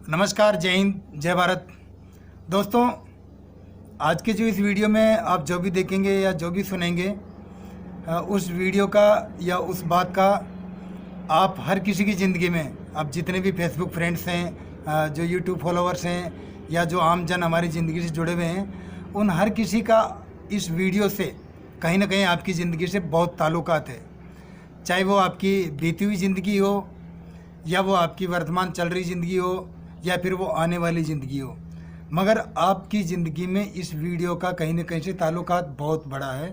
नमस्कार, जय हिंद, जय भारत। दोस्तों, आज के जो इस वीडियो में आप जो भी देखेंगे या जो भी सुनेंगे, उस वीडियो का या उस बात का आप हर किसी की ज़िंदगी में, आप जितने भी फेसबुक फ्रेंड्स हैं, जो यूट्यूब फॉलोअर्स हैं या जो आम जन हमारी ज़िंदगी से जुड़े हुए हैं, उन हर किसी का इस वीडियो से कहीं ना कहीं आपकी ज़िंदगी से बहुत ताल्लुकात है। चाहे वो आपकी बीती हुई ज़िंदगी हो या वो आपकी वर्तमान चल रही ज़िंदगी हो या फिर वो आने वाली ज़िंदगी हो, मगर आपकी ज़िंदगी में इस वीडियो का कहीं ना कहीं से ताल्लुकात बहुत बड़ा है।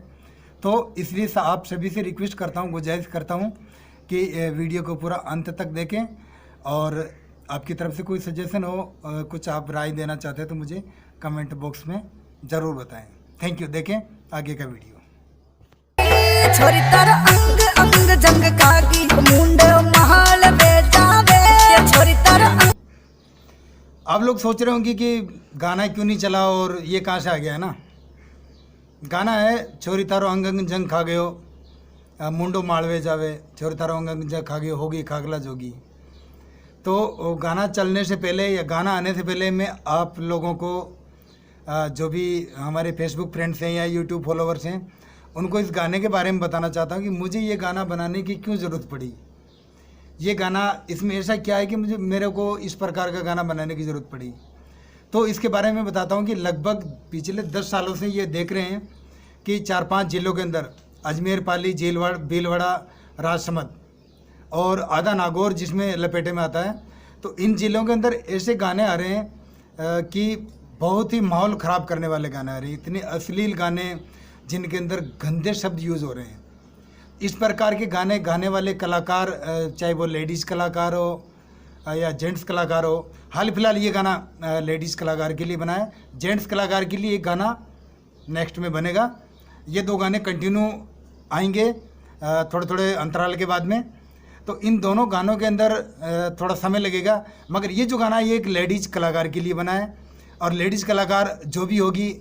तो इसलिए आप सभी से रिक्वेस्ट करता हूँ, गुजारिश करता हूँ कि वीडियो को पूरा अंत तक देखें और आपकी तरफ से कोई सजेशन हो, कुछ आप राय देना चाहते हैं तो मुझे कमेंट बॉक्स में ज़रूर बताएं। Thank you. देखें आगे का वीडियो। छोरी तर अंग अंग जंग कागी मुंड महल बेजावे छोरी तर। आप लोग सोच रहे होंगे कि गाना क्यों नहीं चला और ये कहाँ से आ गया है ना। गाना है छोरी तारो अंग अंग जंग खा गयो मुंडो मालवे जावे, छोरी तारो अंग अंग जंग खा गयो होगी खागला जोगी। तो गाना चलने से पहले या गाना आने से पहले मैं आप लोगों को, जो भी हमारे फेसबुक फ्रेंड्स हैं या यूट्यूब फॉलोअर्स हैं, उनको इस गाने के बारे में बताना चाहता हूँ कि मुझे ये गाना बनाने की क्यों ज़रूरत पड़ी। ये गाना, इसमें ऐसा क्या है कि मेरे को इस प्रकार का गाना बनाने की ज़रूरत पड़ी। तो इसके बारे में बताता हूँ कि लगभग पिछले 10 सालों से ये देख रहे हैं कि 4-5 जिलों के अंदर, अजमेर, पाली, भीलवाड़ा, राजसमंद और आधा नागौर जिसमें लपेटे में आता है, तो इन जिलों के अंदर ऐसे गाने आ रहे हैं कि बहुत ही माहौल ख़राब करने वाले गाने आ रहे हैं। इतने अश्लील गाने जिनके अंदर गंदे शब्द यूज़ हो रहे हैं। इस प्रकार के गाने गाने वाले कलाकार, चाहे वो लेडीज़ कलाकार हो या जेंट्स कलाकार हो, हाल फिलहाल ये गाना लेडीज़ कलाकार के लिए बना है, जेंट्स कलाकार के लिए एक गाना नेक्स्ट में बनेगा। ये 2 गाने कंटिन्यू आएंगे थोड़े थोड़े अंतराल के बाद में। तो इन दोनों गानों के अंदर थोड़ा समय लगेगा, मगर ये जो गाना है ये एक लेडीज़ कलाकार के लिए बना है। और लेडीज़ कलाकार जो भी होगी,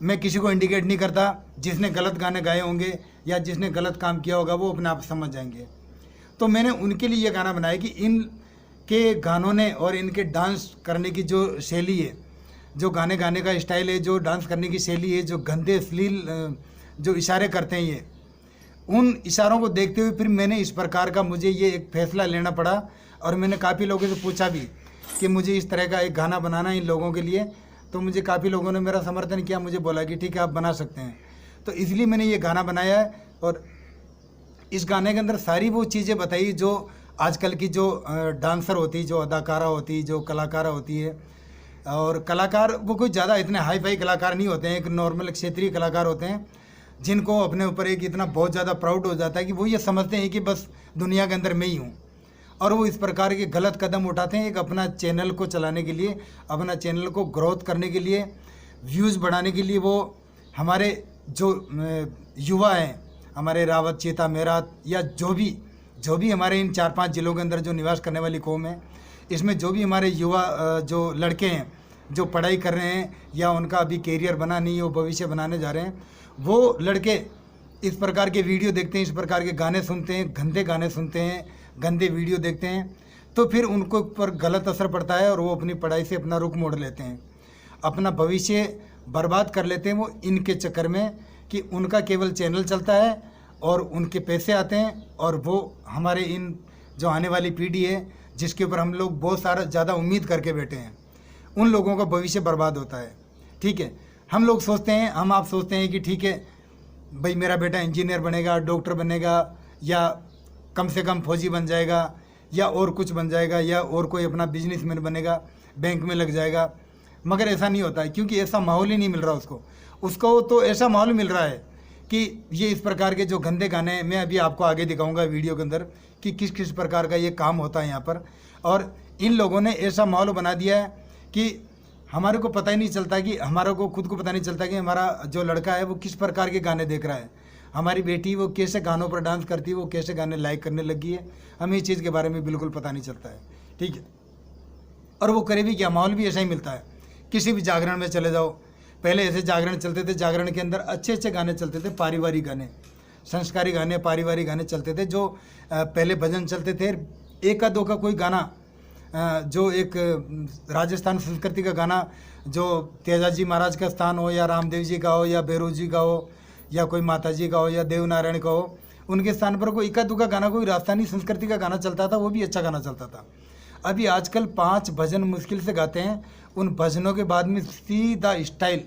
मैं किसी को इंडिकेट नहीं करता, जिसने गलत गाने गाए होंगे या जिसने गलत काम किया होगा वो अपने आप समझ जाएंगे। तो मैंने उनके लिए ये गाना बनाया कि इनके गानों ने और इनके डांस करने की जो शैली है, जो गाने गाने का स्टाइल है, जो डांस करने की शैली है, जो गंदे अश्लील जो इशारे करते हैं, ये उन इशारों को देखते हुए फिर मैंने इस प्रकार का, मुझे ये एक फ़ैसला लेना पड़ा। और मैंने काफ़ी लोगों से पूछा भी कि मुझे इस तरह का एक गाना बनाना इन लोगों के लिए। तो मुझे काफ़ी लोगों ने मेरा समर्थन किया, मुझे बोला कि ठीक है आप बना सकते हैं। तो इसलिए मैंने ये गाना बनाया है। और इस गाने के अंदर सारी वो चीज़ें बताई जो आजकल की जो डांसर होती, जो अदाकारा होती, जो कलाकारा होती है। और कलाकार वो कोई ज़्यादा इतने हाई फाई कलाकार नहीं होते हैं, एक नॉर्मल क्षेत्रीय कलाकार होते हैं, जिनको अपने ऊपर एक इतना बहुत ज़्यादा प्राउड हो जाता है कि वो ये समझते हैं कि बस दुनिया के अंदर मैं ही हूँ। और वो इस प्रकार के गलत कदम उठाते हैं एक अपना चैनल को चलाने के लिए, अपना चैनल को ग्रोथ करने के लिए, व्यूज़ बढ़ाने के लिए। वो हमारे जो युवा हैं, हमारे रावत, चीता, मेरात या जो भी हमारे इन 4-5 जिलों के अंदर जो निवास करने वाली कौम है, इसमें जो भी हमारे युवा जो लड़के हैं जो पढ़ाई कर रहे हैं या उनका अभी कैरियर बना नहीं है, वो भविष्य बनाने जा रहे हैं, वो लड़के इस प्रकार के वीडियो देखते हैं, इस प्रकार के गाने सुनते हैं, गंदे गाने सुनते हैं, गंदे वीडियो देखते हैं, तो फिर उनको ऊपर गलत असर पड़ता है और वो अपनी पढ़ाई से अपना रुख मोड़ लेते हैं, अपना भविष्य बर्बाद कर लेते हैं वो इनके चक्कर में कि उनका केवल चैनल चलता है और उनके पैसे आते हैं। और वो हमारे इन जो आने वाली पीढ़ी है, जिसके ऊपर हम लोग बहुत सारा ज़्यादा उम्मीद करके बैठे हैं, उन लोगों का भविष्य बर्बाद होता है। ठीक है, हम लोग सोचते हैं, आप सोचते हैं कि ठीक है भाई मेरा बेटा इंजीनियर बनेगा, डॉक्टर बनेगा, या कम से कम फौजी बन जाएगा, या और कुछ बन जाएगा, या और कोई अपना बिजनेसमैन बनेगा, बैंक में लग जाएगा। मगर ऐसा नहीं होता है, क्योंकि ऐसा माहौल ही नहीं मिल रहा उसको तो ऐसा माहौल मिल रहा है कि ये इस प्रकार के जो गंदे गाने, मैं अभी आपको आगे दिखाऊंगा वीडियो के अंदर कि किस किस प्रकार का ये काम होता है यहाँ पर। और इन लोगों ने ऐसा माहौल बना दिया है कि हमारे को पता ही नहीं चलता, कि हमारे को खुद को पता नहीं चलता कि हमारा जो लड़का है वो किस प्रकार के गाने देख रहा है, हमारी बेटी वो कैसे गानों पर डांस करती है, वो कैसे गाने लाइक करने लगी है, हमें इस चीज़ के बारे में बिल्कुल पता नहीं चलता है। ठीक है, और वो करे भी क्या, माहौल भी ऐसा ही मिलता है। किसी भी जागरण में चले जाओ, पहले ऐसे जागरण चलते थे, जागरण के अंदर अच्छे अच्छे गाने चलते थे, पारिवारिक गाने, संस्कारी गाने, पारिवारिक गाने चलते थे। जो पहले भजन चलते थे, एक का दो का कोई गाना जो एक राजस्थान संस्कृति का गाना, जो तेजाजी महाराज का स्थान हो या रामदेव जी का हो या बेरू जी का हो या कोई माता जी का हो या देवनारायण का हो, उनके स्थान पर कोई इक्का दुक्का गाना, कोई राजस्थानी संस्कृति का गाना चलता था, वो भी अच्छा गाना चलता था। अभी आजकल 5 भजन मुश्किल से गाते हैं, उन भजनों के बाद में सीधा स्टाइल,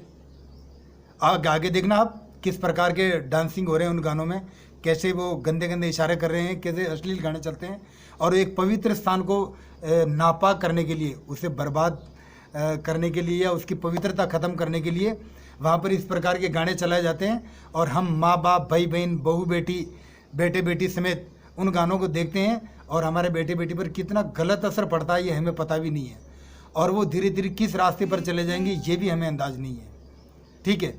आगे देखना आप किस प्रकार के डांसिंग हो रहे हैं उन गानों में, कैसे वो गंदे गंदे इशारे कर रहे हैं, कैसे अश्लील गाने चलते हैं। और एक पवित्र स्थान को नापाक करने के लिए, उसे बर्बाद करने के लिए या उसकी पवित्रता ख़त्म करने के लिए वहाँ पर इस प्रकार के गाने चलाए जाते हैं। और हम माँ बाप, भाई बहन, बहू बेटी, बेटे बेटी समेत उन गानों को देखते हैं और हमारे बेटे बेटी पर कितना गलत असर पड़ता है ये हमें पता भी नहीं है। और वो धीरे धीरे किस रास्ते पर चले जाएंगे ये भी हमें अंदाज नहीं है। ठीक है,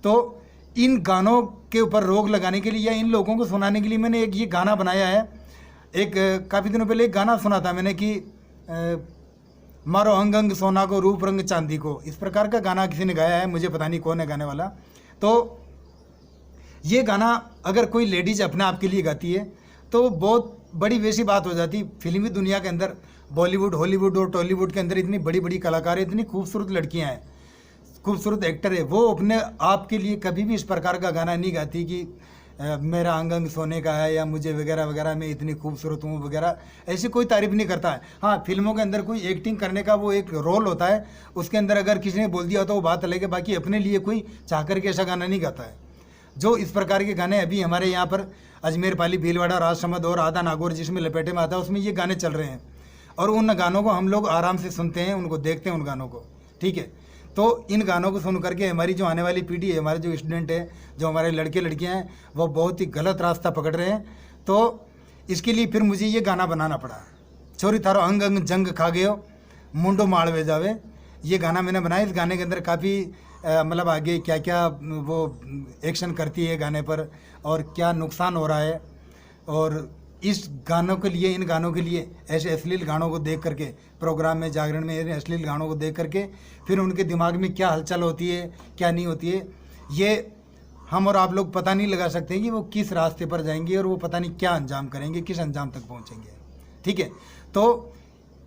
तो इन गानों के ऊपर रोक लगाने के लिए या इन लोगों को सुनाने के लिए मैंने एक ये गाना बनाया है। एक काफ़ी दिनों पहले एक गाना सुना था मैंने कि मारो अंग अंग सोना को, रूप रंग चांदी को, इस प्रकार का गाना किसी ने गाया है, मुझे पता नहीं कौन है गाने वाला। तो ये गाना अगर कोई लेडीज अपने आप के लिए गाती है तो बहुत बड़ी वैसी बात हो जाती। फिल्मी दुनिया के अंदर, बॉलीवुड, हॉलीवुड और टॉलीवुड के अंदर इतनी बड़ी बड़ी कलाकार, इतनी खूबसूरत लड़कियां हैं, खूबसूरत एक्टर है, वो अपने आप के लिए कभी भी इस प्रकार का गाना नहीं गाती कि मेरा अंग अंग सोने का है या मुझे वगैरह वगैरह, मैं इतनी खूबसूरत हूँ वगैरह, ऐसी कोई तारीफ नहीं करता है। हाँ, फिल्मों के अंदर कोई एक्टिंग करने का वो एक रोल होता है, उसके अंदर अगर किसी ने बोल दिया तो वो बात अलग है, बाकी अपने लिए कोई चाह करके ऐसा गाना नहीं गाता है। जो इस प्रकार के गाने अभी हमारे यहाँ पर अजमेर पाली, भीलवाड़ा, राजसमंद और आधा नागौर जिसमें लपेटे में आता है, उसमें ये गाने चल रहे हैं और उन गानों को हम लोग आराम से सुनते हैं, उनको देखते हैं उन गानों को। ठीक है, तो इन गानों को सुन करके हमारी जो आने वाली पीढ़ी है, हमारे जो स्टूडेंट है, जो हमारे लड़के लड़कियां हैं, वो बहुत ही गलत रास्ता पकड़ रहे हैं। तो इसके लिए फिर मुझे ये गाना बनाना पड़ा, छोरी थारो अंग अंग जंग खा गयो, मुंडो माड़वे जावे। ये गाना मैंने बनाया। इस गाने के अंदर काफ़ी मतलब आगे क्या क्या वो एक्शन करती है गाने पर और क्या नुकसान हो रहा है, और इस गानों के लिए, इन गानों के लिए ऐसे अश्लील गानों को देख करके प्रोग्राम में, जागरण में ऐसे अश्लील गानों को देख करके फिर उनके दिमाग में क्या हलचल होती है, क्या नहीं होती है, ये हम और आप लोग पता नहीं लगा सकते कि वो किस रास्ते पर जाएंगे और वो पता नहीं क्या अंजाम करेंगे, किस अंजाम तक पहुंचेंगे। ठीक है, तो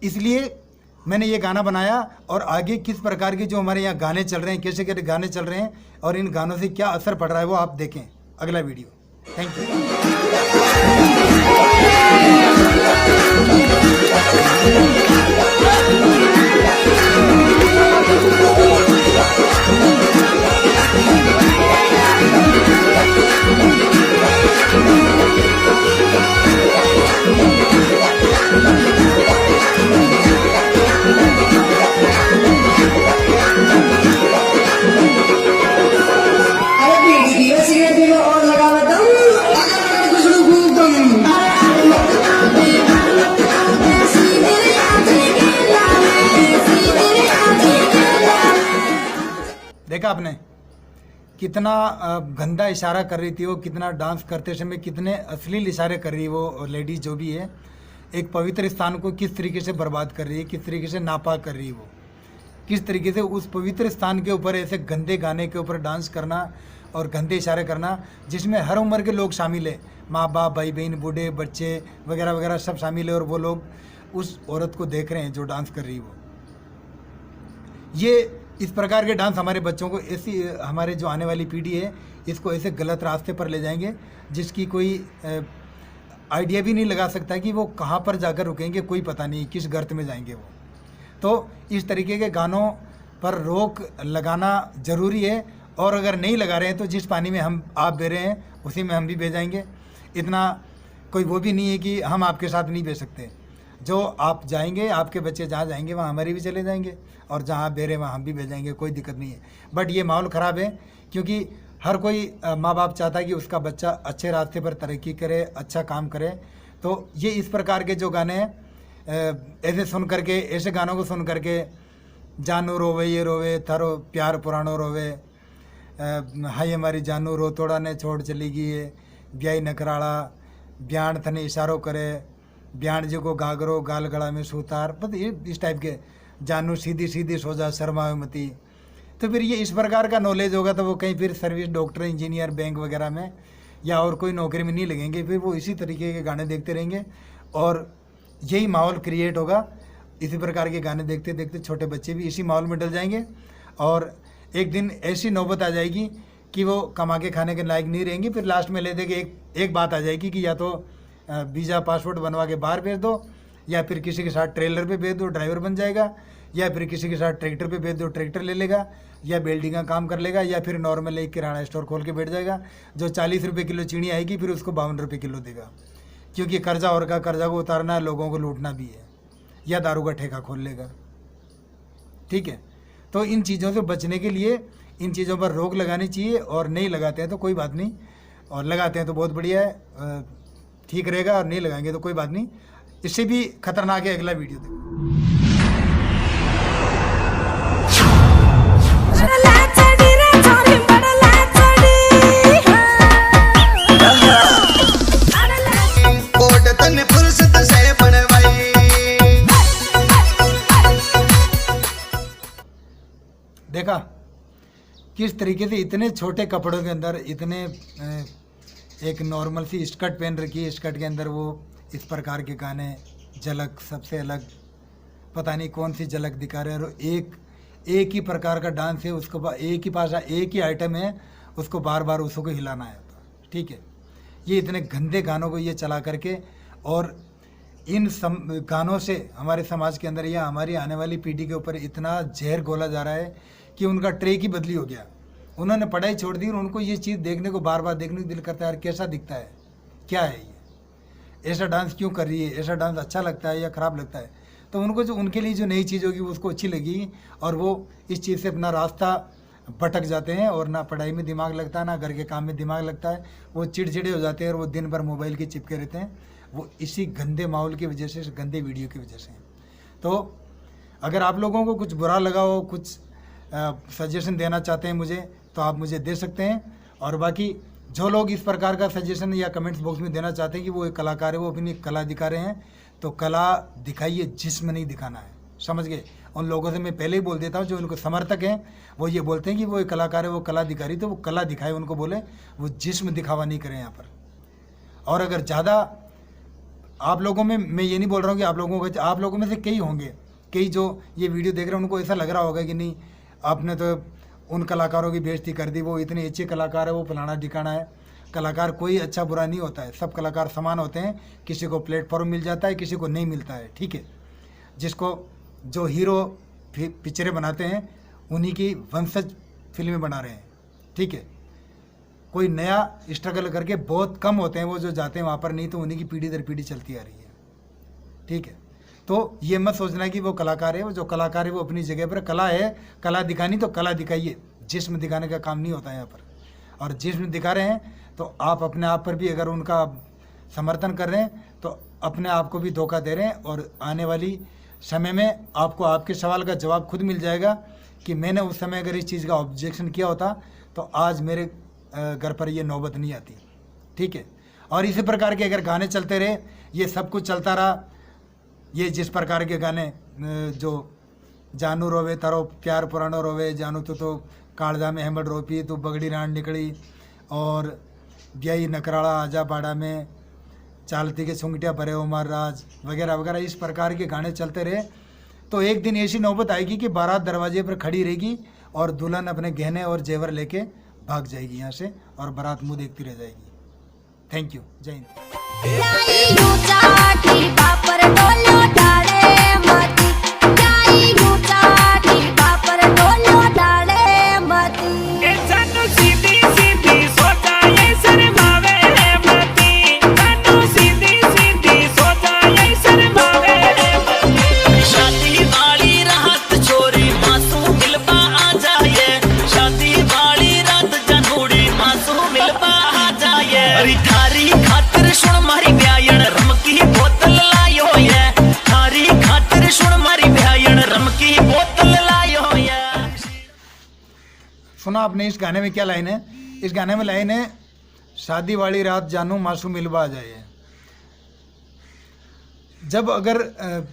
इसलिए मैंने ये गाना बनाया और आगे किस प्रकार के जो हमारे यहाँ गाने चल रहे हैं, कैसे कैसे गाने चल रहे हैं और इन गानों से क्या असर पड़ रहा है, वो आप देखें अगला वीडियो। थैंक देखा आपने कितना गंदा इशारा कर रही थी वो, कितना डांस करते समय कितने अश्लील इशारे कर रही है वो लेडीज जो भी है, एक पवित्र स्थान को किस तरीके से बर्बाद कर रही है, किस तरीके से नापाक कर रही है वो, किस तरीके से उस पवित्र स्थान के ऊपर ऐसे गंदे गाने के ऊपर डांस करना और गंदे इशारे करना, जिसमें हर उम्र के लोग शामिल है, माँ बाप, भाई बहन, बूढ़े, बच्चे वगैरह वगैरह सब शामिल है और वो लोग उस औरत को देख रहे हैं जो डांस कर रही है वो। ये इस प्रकार के डांस हमारे बच्चों को, ऐसी हमारे जो आने वाली पीढ़ी है इसको ऐसे गलत रास्ते पर ले जाएंगे जिसकी कोई आइडिया भी नहीं लगा सकता कि वो कहाँ पर जाकर रुकेंगे, कोई पता नहीं किस गर्त में जाएंगे वो। तो इस तरीके के गानों पर रोक लगाना ज़रूरी है और अगर नहीं लगा रहे हैं तो जिस पानी में हम आप बह रहे हैं उसी में हम भी बह जाएंगे। इतना कोई वो भी नहीं है कि हम आपके साथ नहीं बह सकते। जो आप जाएंगे, आपके बच्चे जहाँ जाएंगे वहाँ हमारे भी चले जाएंगे और जहाँ आप बह रहे हैं वहाँ हम भी बह जाएंगे, कोई दिक्कत नहीं है। बट ये माहौल ख़राब है क्योंकि हर कोई माँ बाप चाहता है कि उसका बच्चा अच्छे रास्ते पर तरक्की करे, अच्छा काम करे। तो ये इस प्रकार के जो गाने हैं ऐसे सुन करके, ऐसे गानों को सुन करके, जानू रोवे ये रोवे, थारो प्यार पुरानो रोवे, हाय हमारी जानू रो तोड़ा ने छोड़ चली गई है, ब्याई नकराड़ा, ब्याण थने इशारों करे, ब्याण जी को गागरो गाल गला में सूतार, बस ये इस टाइप के, जानू सीधी सीधी सो जा शर्मा मती। तो फिर ये इस प्रकार का नॉलेज होगा तो वो कहीं फिर सर्विस, डॉक्टर, इंजीनियर, बैंक वगैरह में या और कोई नौकरी में नहीं लगेंगे, फिर वो इसी तरीके के गाने देखते रहेंगे और यही माहौल क्रिएट होगा। इसी प्रकार के गाने देखते देखते छोटे बच्चे भी इसी माहौल में डल जाएंगे और एक दिन ऐसी नौबत आ जाएगी कि वो कमा के खाने के लायक नहीं रहेंगे। फिर लास्ट में ले दे के एक बात आ जाएगी कि या तो वीज़ा पासपोर्ट बनवा के बाहर भेज दो, या फिर किसी के साथ ट्रेलर पे भेज दो, ड्राइवर बन जाएगा, या फिर किसी के साथ ट्रैक्टर पे भेज दो, ट्रैक्टर ले लेगा, या वेल्डिंग का काम कर लेगा, या फिर नॉर्मल एक किराना स्टोर खोल के बैठ जाएगा। जो 40 रुपये किलो चीनी आएगी फिर उसको 52 रुपये किलो देगा, क्योंकि कर्जा और का कर्जा को उतारना है, लोगों को लूटना भी है, या दारू का ठेका खोल लेगा। ठीक है, तो इन चीज़ों से बचने के लिए इन चीज़ों पर रोक लगानी चाहिए, और नहीं लगाते हैं तो कोई बात नहीं, और लगाते हैं तो बहुत बढ़िया है, ठीक रहेगा, और नहीं लगाएंगे तो कोई बात नहीं। इससे भी खतरनाक है अगला वीडियो देखो। देखा किस तरीके से इतने छोटे कपड़ों के अंदर इतने एक नॉर्मल सी स्कर्ट पहन रखी है, स्कर्ट के अंदर वो इस प्रकार के गाने, झलक सबसे अलग, पता नहीं कौन सी झलक दिखा रहे हैं, और एक ही प्रकार का डांस है, उसको एक ही पासा, एक ही आइटम है, उसको बार बार उसको हिलाना है। ठीक है, ये इतने गंदे गानों को ये चला करके, और इन गानों से हमारे समाज के अंदर या हमारी आने वाली पीढ़ी के ऊपर इतना जहर घोला जा रहा है कि उनका ट्रैक ही बदली हो गया। उन्होंने पढ़ाई छोड़ दी और उनको ये चीज़ देखने को बार बार देखने को दिल करता है, यार कैसा दिखता है, क्या है ये, ऐसा डांस क्यों कर रही है, ऐसा डांस अच्छा लगता है या ख़राब लगता है। तो उनको जो उनके लिए जो नई चीज़ होगी उसको अच्छी लगेगी, और वो इस चीज़ से अपना रास्ता भटक जाते हैं, और ना पढ़ाई में दिमाग लगता है, ना घर के काम में दिमाग लगता है, वो चिड़चिड़े हो जाते हैं, और वो दिन भर मोबाइल के चिपके रहते हैं। वो इसी गंदे माहौल की वजह से, गंदे वीडियो की वजह से। तो अगर आप लोगों को कुछ बुरा लगा हो, कुछ सजेशन देना चाहते हैं मुझे, तो आप मुझे दे सकते हैं। और बाकी जो लोग इस प्रकार का सजेशन या कमेंट्स बॉक्स में देना चाहते हैं कि वो एक कलाकार है, वो अपनी कला दिखा रहे हैं, तो कला दिखाइए, जिस्म नहीं दिखाना है, समझ गए। उन लोगों से मैं पहले ही बोल देता हूँ, जो उनको समर्थक हैं वो ये बोलते हैं कि वो एक कलाकार है, वो कला दिखा रही, तो वो कला दिखाए, उनको बोले, वो जिस्म दिखावा नहीं करें यहाँ पर। और अगर ज़्यादा आप लोगों में, मैं ये नहीं बोल रहा हूँ कि आप लोगों में से कई होंगे, कई जो ये वीडियो देख रहे हैं, उनको ऐसा लग रहा होगा कि नहीं, आपने तो उन कलाकारों की बेइज्जती कर दी, वो इतने अच्छे कलाकार है, वो फलाना ठिकाना है। कलाकार कोई अच्छा बुरा नहीं होता है, सब कलाकार समान होते हैं, किसी को प्लेटफॉर्म मिल जाता है, किसी को नहीं मिलता है। ठीक है, जिसको जो हीरो पिक्चरें बनाते हैं उन्हीं की वंशज फिल्में बना रहे हैं। ठीक है, कोई नया स्ट्रगल करके बहुत कम होते हैं वो जो जाते हैं वहाँ पर, नहीं तो उन्हीं की पीढ़ी दर पीढ़ी चलती आ रही है। ठीक है, तो ये मत सोचना कि वो कलाकार है, वो जो कलाकार है वो अपनी जगह पर, कला है, कला दिखानी तो कला दिखाइए, जिस्म दिखाने का काम नहीं होता है यहाँ पर। और जिस्म दिखा रहे हैं तो आप अपने आप पर भी अगर उनका समर्थन कर रहे हैं तो अपने आप को भी धोखा दे रहे हैं, और आने वाली समय में आपको आपके सवाल का जवाब खुद मिल जाएगा कि मैंने उस समय अगर इस चीज़ का ऑब्जेक्शन किया होता तो आज मेरे घर पर ये नौबत नहीं आती। ठीक है, और इसी प्रकार के अगर गाने चलते रहे, ये सब कुछ चलता रहा, ये जिस प्रकार के गाने जो जानू रोवे तारो प्यार पुरानो रोवे, जानू तो कालजा में हेमड़ रोपी, तो बगड़ी रान निकली, और ब्याई नकराड़ा आजा बाड़ा में, चालती के सुंगटिया भरे उमर राज, वगैरह वगैरह, इस प्रकार के गाने चलते रहे तो एक दिन ऐसी नौबत आएगी कि बारात दरवाजे पर खड़ी रहेगी और दुल्हन अपने गहने और जेवर लेके भाग जाएगी यहाँ से, और बारात मुंह देखती रह जाएगी। थैंक यू, जय सुना आपने इस गाने में क्या लाइन है? इस गाने में लाइन है, शादी वाली रात जानू मासू मिलवा आ जाए। जब अगर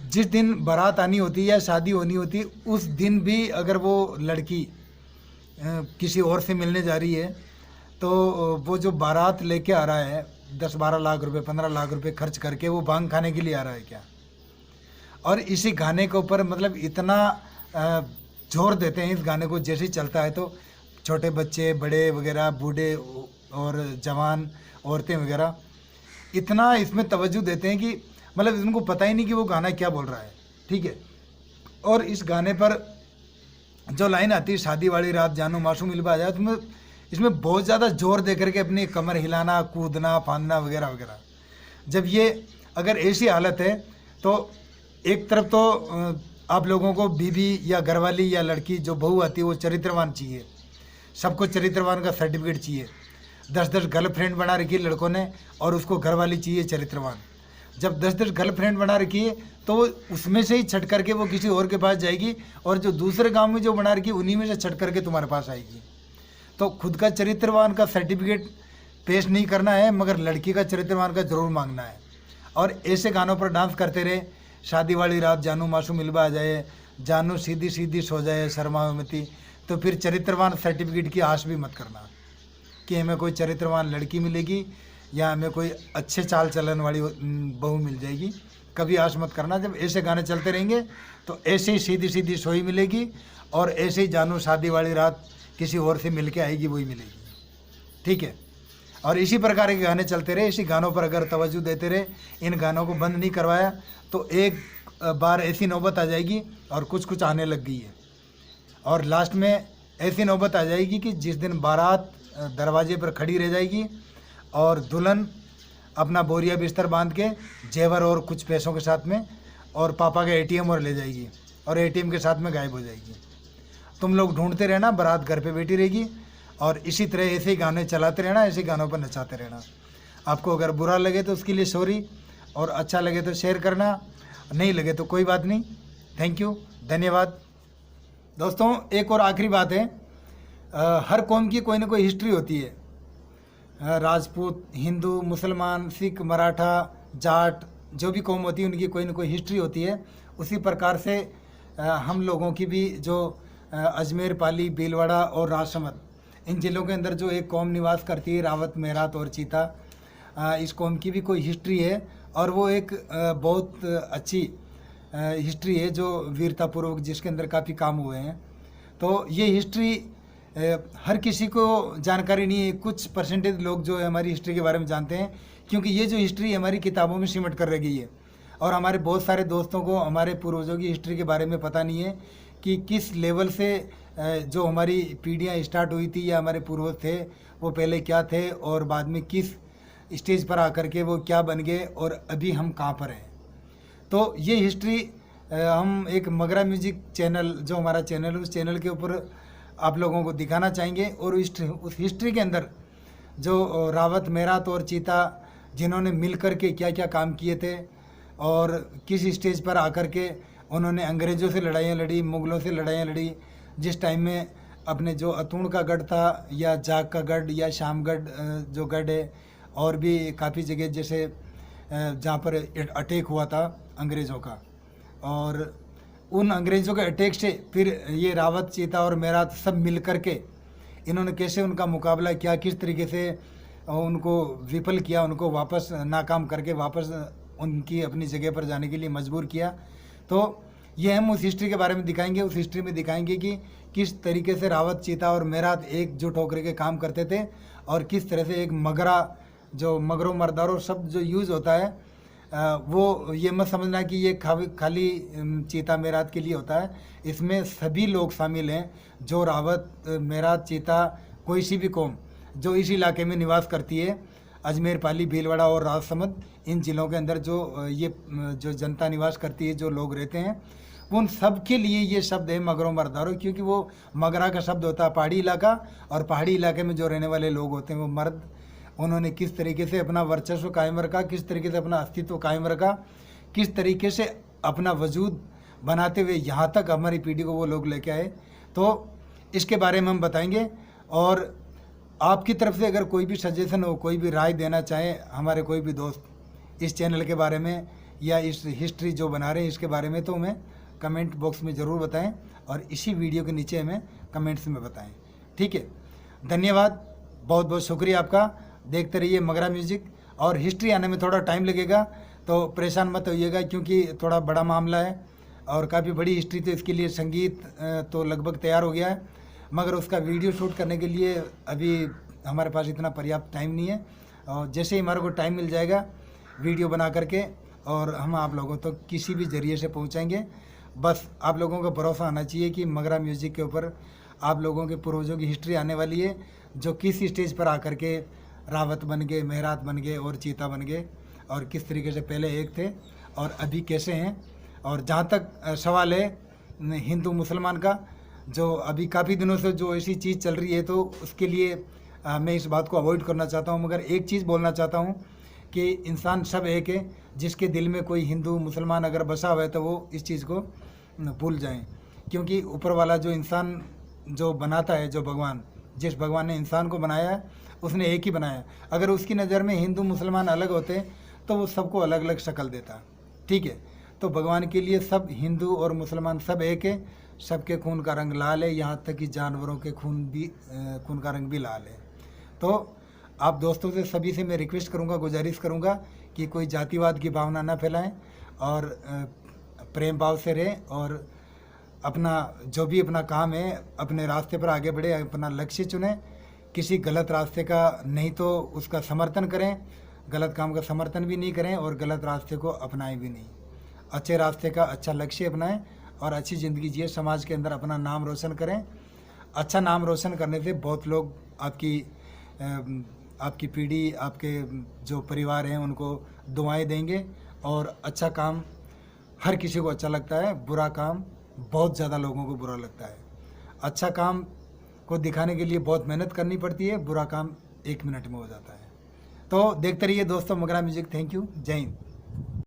जिस दिन बारात आनी होती है या शादी होनी होती है, उस दिन भी अगर वो लड़की किसी और से मिलने जा रही है तो वो जो बारात लेके आ रहा है 10-12 लाख रुपए 15 लाख रुपए खर्च करके, वो भांग खाने के लिए आ रहा है क्या? और इसी गाने के ऊपर मतलब इतना जोर देते हैं इस गाने को, जैसे ही चलता है तो छोटे बच्चे, बड़े वगैरह, बूढ़े और जवान, औरतें वगैरह इतना इसमें तवज्जो देते हैं कि मतलब इनको पता ही नहीं कि वो गाना क्या बोल रहा है, ठीक है। और इस गाने पर जो लाइन आती है, शादी वाली रात जानू माशू मिलवा जाए, तो इसमें बहुत ज़्यादा जोर दे करके अपनी कमर हिलाना, कूदना, फांदना वगैरह वगैरह। जब ये अगर ऐसी हालत है तो एक तरफ तो आप लोगों को बीवी या घरवाली या लड़की जो बहू आती है वो चरित्रवान चाहिए, सबको चरित्रवान का सर्टिफिकेट चाहिए। 10-10 गर्लफ्रेंड बना रखी है लड़कों ने और उसको घरवाली चाहिए चरित्रवान। जब 10-10 गर्लफ्रेंड बना रखी है तो वो उसमें से ही छट करके वो किसी और के पास जाएगी, और जो दूसरे गांव में जो बना रखी है उन्हीं में से छट करके तुम्हारे पास आएगी। तो खुद का चरित्रवान का सर्टिफिकेट पेश नहीं करना है, मगर लड़की का चरित्रवान का जरूर मांगना है। और ऐसे गानों पर डांस करते रहे, शादी वाली रात जानू माशू मिलवा आ जाए, जानू सीधी सीधी सो जाए शर्मा मती, तो फिर चरित्रवान सर्टिफिकेट की आश भी मत करना कि हमें कोई चरित्रवान लड़की मिलेगी या हमें कोई अच्छे चाल चलन वाली बहू मिल जाएगी, कभी आश मत करना। जब ऐसे गाने चलते रहेंगे तो ऐसे ही सीधी सीधी सोई मिलेगी, और ऐसे ही जानू शादी वाली रात किसी और से मिल के आएगी, वही मिलेगी, ठीक है। और इसी प्रकार के गाने चलते रहे, इसी गानों पर अगर तवज्जो देते रहे, इन गानों को बंद नहीं करवाया तो एक बार ऐसी नौबत आ जाएगी, और कुछ आने लग गई है, और लास्ट में ऐसी नौबत आ जाएगी कि जिस दिन बारात दरवाजे पर खड़ी रह जाएगी और दुल्हन अपना बोरिया बिस्तर बांध के जेवर और कुछ पैसों के साथ में और पापा का एटीएम और ले जाएगी, और एटीएम के साथ में गायब हो जाएगी। तुम लोग ढूंढते रहना, बारात घर पे बैठी रहेगी, और इसी तरह ऐसे ही गाने चलाते रहना, ऐसे गानों पर नचाते रहना। आपको अगर बुरा लगे तो उसके लिए सॉरी, और अच्छा लगे तो शेयर करना, नहीं लगे तो कोई बात नहीं। थैंक यू, धन्यवाद। दोस्तों एक और आखिरी बात है, हर कौम की कोई ना कोई हिस्ट्री होती है। राजपूत, हिंदू, मुसलमान, सिख, मराठा, जाट, जो भी कौम होती है उनकी कोई ना कोई हिस्ट्री होती है। उसी प्रकार से हम लोगों की भी जो अजमेर, पाली, भीलवाड़ा और राजसमंद, इन ज़िलों के अंदर जो एक कौम निवास करती है, रावत, मेहरात और चीता, इस कौम की भी कोई हिस्ट्री है, और वो एक बहुत अच्छी हिस्ट्री है जो वीरतापूर्वक, जिसके अंदर काफ़ी काम हुए हैं। तो ये हिस्ट्री हर किसी को जानकारी नहीं है, कुछ परसेंटेज लोग जो है हमारी हिस्ट्री के बारे में जानते हैं, क्योंकि ये जो हिस्ट्री हमारी किताबों में सिमट कर रह गई है। और हमारे बहुत सारे दोस्तों को हमारे पूर्वजों की हिस्ट्री के बारे में पता नहीं है कि किस लेवल से जो हमारी पीढ़ियाँ स्टार्ट हुई थी या हमारे पूर्वज थे वो पहले क्या थे, और बाद में किस स्टेज पर आकर के वो क्या बन गए, और अभी हम कहाँ पर हैं। तो ये हिस्ट्री हम एक मगरा म्यूजिक चैनल, जो हमारा चैनल है, उस चैनल के ऊपर आप लोगों को दिखाना चाहेंगे। और उस हिस्ट्री के अंदर जो रावत, मेहरात और चीता जिन्होंने मिल कर के क्या क्या काम किए थे, और किस स्टेज पर आकर के उन्होंने अंग्रेज़ों से लड़ाइयाँ लड़ी, मुग़लों से लड़ाइयाँ लड़ी, जिस टाइम में अपने जो अतुण का गढ़ था, या जाग का गढ़, या शामगढ़ जो गढ़ है, और भी काफ़ी जगह जैसे जहाँ पर अटैक हुआ था अंग्रेज़ों का, और उन अंग्रेज़ों के अटैक से फिर ये रावत, चीता और मेहरात सब मिल कर के इन्होंने कैसे उनका मुकाबला किया, किस तरीके से उनको विफल किया, उनको वापस नाकाम करके वापस उनकी अपनी जगह पर जाने के लिए मजबूर किया। तो ये हम उस हिस्ट्री के बारे में दिखाएंगे। उस हिस्ट्री में दिखाएंगे कि किस तरीके से रावत, चीता और मेहरात एकजुट होकर के काम करते थे, और किस तरह से एक मगरा, जो मगरों मर्दारों शब्द जो यूज़ होता है, वो ये मत समझना कि ये खाली चीता मेहरात के लिए होता है। इसमें सभी लोग शामिल हैं, जो रावत, मेहरात, चीता, कोई सी भी कौम जो इस इलाके में निवास करती है, अजमेर, पाली, भीलवाड़ा और राजसमंद, इन ज़िलों के अंदर जो जनता निवास करती है, जो लोग रहते हैं, उन सब के लिए ये शब्द है मगरों मर्दारों, क्योंकि वो मगरा का शब्द होता है पहाड़ी इलाका, और पहाड़ी इलाके में जो रहने वाले लोग होते हैं वो मर्द, उन्होंने किस तरीके से अपना वर्चस्व कायम रखा, किस तरीके से अपना अस्तित्व कायम रखा, किस तरीके से अपना वजूद बनाते हुए यहाँ तक हमारी पीढ़ी को वो लोग लेके आए। तो इसके बारे में हम बताएंगे, और आपकी तरफ से अगर कोई भी सजेशन हो, कोई भी राय देना चाहे हमारे कोई भी दोस्त इस चैनल के बारे में या इस हिस्ट्री जो बना रहे हैं इसके बारे में, तो हमें कमेंट बॉक्स में ज़रूर बताएं, और इसी वीडियो के नीचे हमें कमेंट्स में बताएं, ठीक है। धन्यवाद, बहुत बहुत शुक्रिया आपका। देखते रहिए मगरा म्यूज़िक, और हिस्ट्री आने में थोड़ा टाइम लगेगा, तो परेशान मत होइएगा, क्योंकि थोड़ा बड़ा मामला है और काफ़ी बड़ी हिस्ट्री, तो इसके लिए संगीत तो लगभग तैयार हो गया है, मगर उसका वीडियो शूट करने के लिए अभी हमारे पास इतना पर्याप्त टाइम नहीं है। और जैसे ही हमारे को टाइम मिल जाएगा वीडियो बना करके और हम आप लोगों तक तो किसी भी ज़रिए से पहुंचाएंगे। बस आप लोगों का भरोसा आना चाहिए कि मगरा म्यूज़िक के ऊपर आप लोगों के पूर्वजों की हिस्ट्री आने वाली है, जो किस स्टेज पर आकर के रावत बन गए, मेहरात बन गए और चीता बन गए, और किस तरीके से पहले एक थे और अभी कैसे हैं। और जहाँ तक सवाल है हिंदू मुसलमान का, जो अभी काफ़ी दिनों से जो ऐसी चीज़ चल रही है, तो उसके लिए मैं इस बात को अवॉइड करना चाहता हूँ। मगर एक चीज़ बोलना चाहता हूँ कि इंसान सब एक है। जिसके दिल में कोई हिंदू मुसलमान अगर बसा हुआ है तो वो इस चीज़ को भूल जाएं, क्योंकि ऊपर वाला जो इंसान जो बनाता है, जो भगवान, जिस भगवान ने इंसान को बनाया है उसने एक ही बनाया है। अगर उसकी नज़र में हिंदू मुसलमान अलग होते तो वो सबको अलग अलग शक्ल देता, ठीक है। तो भगवान के लिए सब हिंदू और मुसलमान सब एक है, सबके खून का रंग लाल है, यहाँ तक कि जानवरों के खून का रंग भी लाल है। तो आप दोस्तों से सभी से मैं रिक्वेस्ट करूँगा, गुजारिश करूँगा कि कोई जातिवाद की भावना ना फैलाएं और प्रेम भाव से रहें और अपना जो भी अपना काम है अपने रास्ते पर आगे बढ़े, अपना लक्ष्य चुनें। किसी गलत रास्ते का नहीं तो उसका समर्थन करें, गलत काम का समर्थन भी नहीं करें और गलत रास्ते को अपनाएं भी नहीं। अच्छे रास्ते का अच्छा लक्ष्य अपनाएं और अच्छी ज़िंदगी जिए, समाज के अंदर अपना नाम रोशन करें। अच्छा नाम रोशन करने से बहुत लोग आपकी पीढ़ी, आपके जो परिवार हैं उनको दुआएं देंगे। और अच्छा काम हर किसी को अच्छा लगता है, बुरा काम बहुत ज़्यादा लोगों को बुरा लगता है। अच्छा काम को दिखाने के लिए बहुत मेहनत करनी पड़ती है, बुरा काम 1 मिनट में हो जाता है। तो देखते रहिए दोस्तों मगरा म्यूज़िक। थैंक यू, जय हिंद।